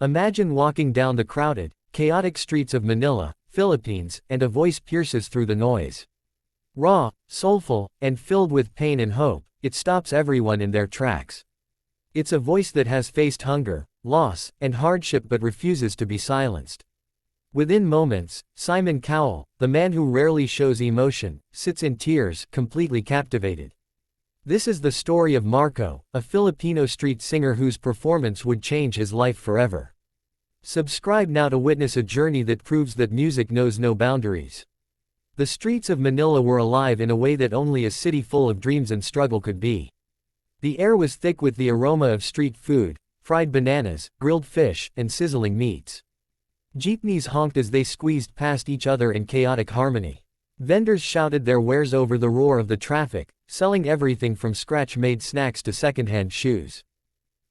Imagine walking down the crowded, chaotic streets of Manila, Philippines, and a voice pierces through the noise. Raw, soulful, and filled with pain and hope, it stops everyone in their tracks. It's a voice that has faced hunger, loss, and hardship but refuses to be silenced. Within moments, Simon Cowell, the man who rarely shows emotion, sits in tears, completely captivated. This is the story of Marco, a Filipino street singer whose performance would change his life forever. Subscribe now to witness a journey that proves that music knows no boundaries. The streets of Manila were alive in a way that only a city full of dreams and struggle could be. The air was thick with the aroma of street food, fried bananas, grilled fish, and sizzling meats. Jeepneys honked as they squeezed past each other in chaotic harmony. Vendors shouted their wares over the roar of the traffic, selling everything from scratch-made snacks to second-hand shoes.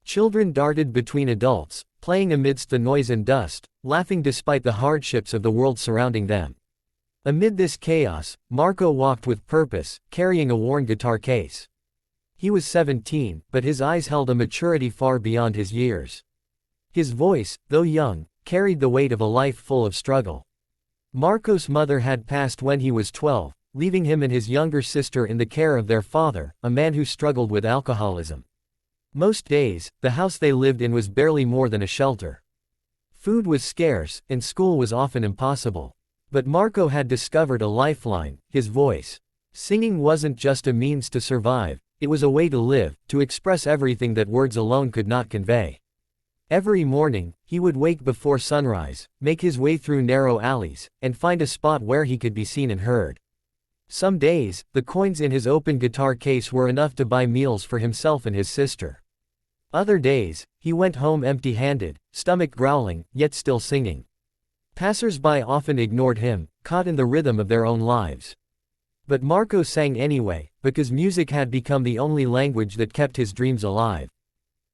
Children darted between adults, playing amidst the noise and dust, laughing despite the hardships of the world surrounding them. Amid this chaos, Marco walked with purpose, carrying a worn guitar case. He was 17, but his eyes held a maturity far beyond his years. His voice, though young, carried the weight of a life full of struggle. Marco's mother had passed when he was 12, leaving him and his younger sister in the care of their father, a man who struggled with alcoholism. Most days, the house they lived in was barely more than a shelter. Food was scarce, and school was often impossible. But Marco had discovered a lifeline: his voice. Singing wasn't just a means to survive, it was a way to live, to express everything that words alone could not convey. Every morning, he would wake before sunrise, make his way through narrow alleys, and find a spot where he could be seen and heard. Some days, the coins in his open guitar case were enough to buy meals for himself and his sister. Other days, he went home empty-handed, stomach growling, yet still singing. Passers-by often ignored him, caught in the rhythm of their own lives. But Marco sang anyway, because music had become the only language that kept his dreams alive.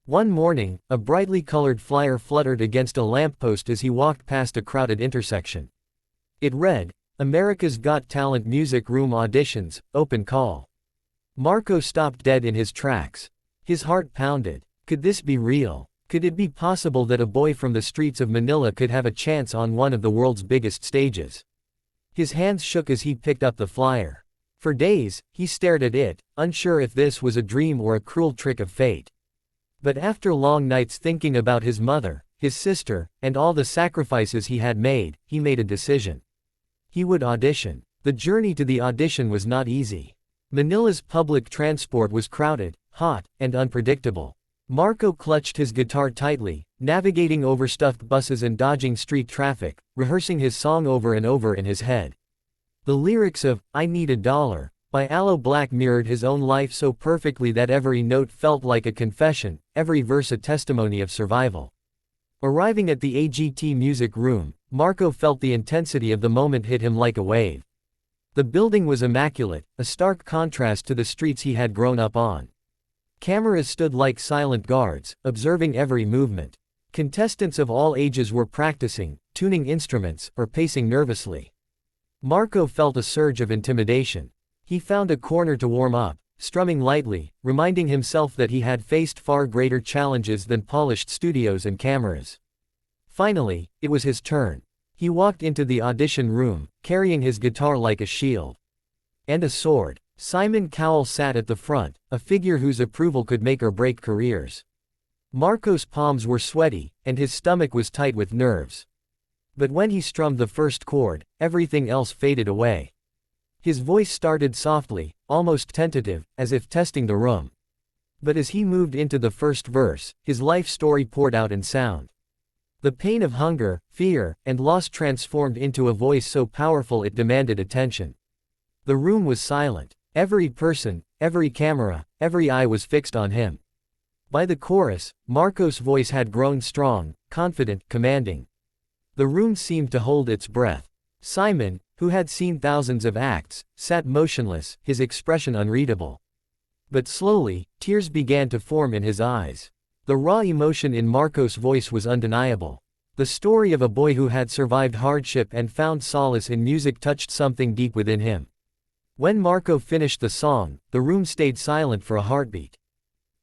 One morning, a brightly colored flyer fluttered against a lamppost as he walked past a crowded intersection. It read, "America's Got Talent Music Room Auditions, Open Call." Marco stopped dead in his tracks. His heart pounded. Could this be real? Could it be possible that a boy from the streets of Manila could have a chance on one of the world's biggest stages? His hands shook as he picked up the flyer. For days, he stared at it, unsure if this was a dream or a cruel trick of fate. But after long nights thinking about his mother, his sister, and all the sacrifices he had made, he made a decision. He would audition. The journey to the audition was not easy. Manila's public transport was crowded, hot, and unpredictable. Marco clutched his guitar tightly, navigating overstuffed buses and dodging street traffic, rehearsing his song over and over in his head. The lyrics of "I Need a Dollar" by Aloe Blacc mirrored his own life so perfectly that every note felt like a confession, every verse a testimony of survival. Arriving at the AGT Music Room, Marco felt the intensity of the moment hit him like a wave. The building was immaculate, a stark contrast to the streets he had grown up on. Cameras stood like silent guards, observing every movement. Contestants of all ages were practicing, tuning instruments, or pacing nervously. Marco felt a surge of intimidation. He found a corner to warm up, strumming lightly, reminding himself that he had faced far greater challenges than polished studios and cameras. Finally, it was his turn. He walked into the audition room, carrying his guitar like a shield. And a sword. Simon Cowell sat at the front, a figure whose approval could make or break careers. Marco's palms were sweaty, and his stomach was tight with nerves. But when he strummed the first chord, everything else faded away. His voice started softly, almost tentative, as if testing the room. But as he moved into the first verse, his life story poured out in sound. The pain of hunger, fear, and loss transformed into a voice so powerful it demanded attention. The room was silent. Every person, every camera, every eye was fixed on him. By the chorus, Marco's voice had grown strong, confident, commanding. The room seemed to hold its breath. Simon, who had seen thousands of acts, sat motionless, his expression unreadable. But slowly, tears began to form in his eyes. The raw emotion in Marco's voice was undeniable. The story of a boy who had survived hardship and found solace in music touched something deep within him. When Marco finished the song, the room stayed silent for a heartbeat.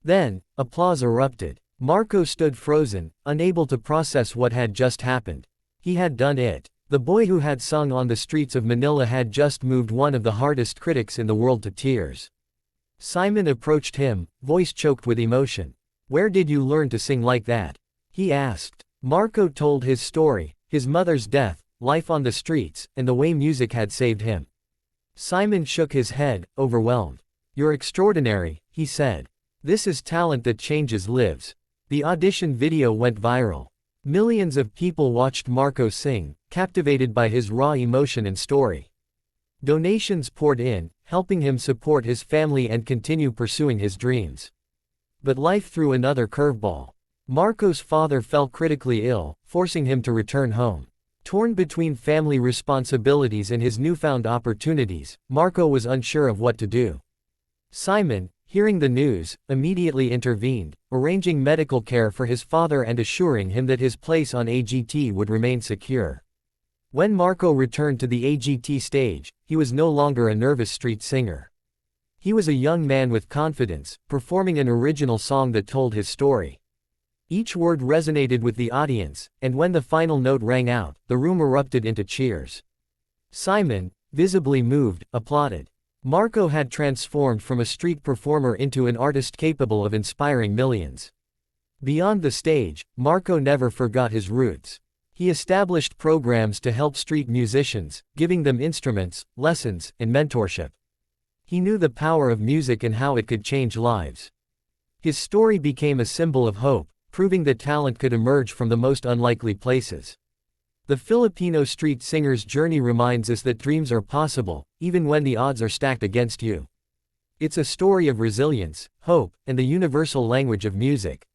Then, applause erupted. Marco stood frozen, unable to process what had just happened. He had done it. The boy who had sung on the streets of Manila had just moved one of the hardest critics in the world to tears. Simon approached him, voice choked with emotion. "Where did you learn to sing like that?" he asked. Marco told his story, his mother's death, life on the streets, and the way music had saved him. Simon shook his head, overwhelmed. "You're extraordinary," he said. "This is talent that changes lives." The audition video went viral. Millions of people watched Marco sing, captivated by his raw emotion and story. Donations poured in, helping him support his family and continue pursuing his dreams. But life threw another curveball. Marco's father fell critically ill, forcing him to return home. Torn between family responsibilities and his newfound opportunities, Marco was unsure of what to do. Simon, hearing the news, immediately intervened, arranging medical care for his father and assuring him that his place on AGT would remain secure. When Marco returned to the AGT stage, he was no longer a nervous street singer. He was a young man with confidence, performing an original song that told his story. Each word resonated with the audience, and when the final note rang out, the room erupted into cheers. Simon, visibly moved, applauded. Marco had transformed from a street performer into an artist capable of inspiring millions. Beyond the stage, Marco never forgot his roots. He established programs to help street musicians, giving them instruments, lessons, and mentorship. He knew the power of music and how it could change lives. His story became a symbol of hope, proving that talent could emerge from the most unlikely places. The Filipino street singer's journey reminds us that dreams are possible, even when the odds are stacked against you. It's a story of resilience, hope, and the universal language of music.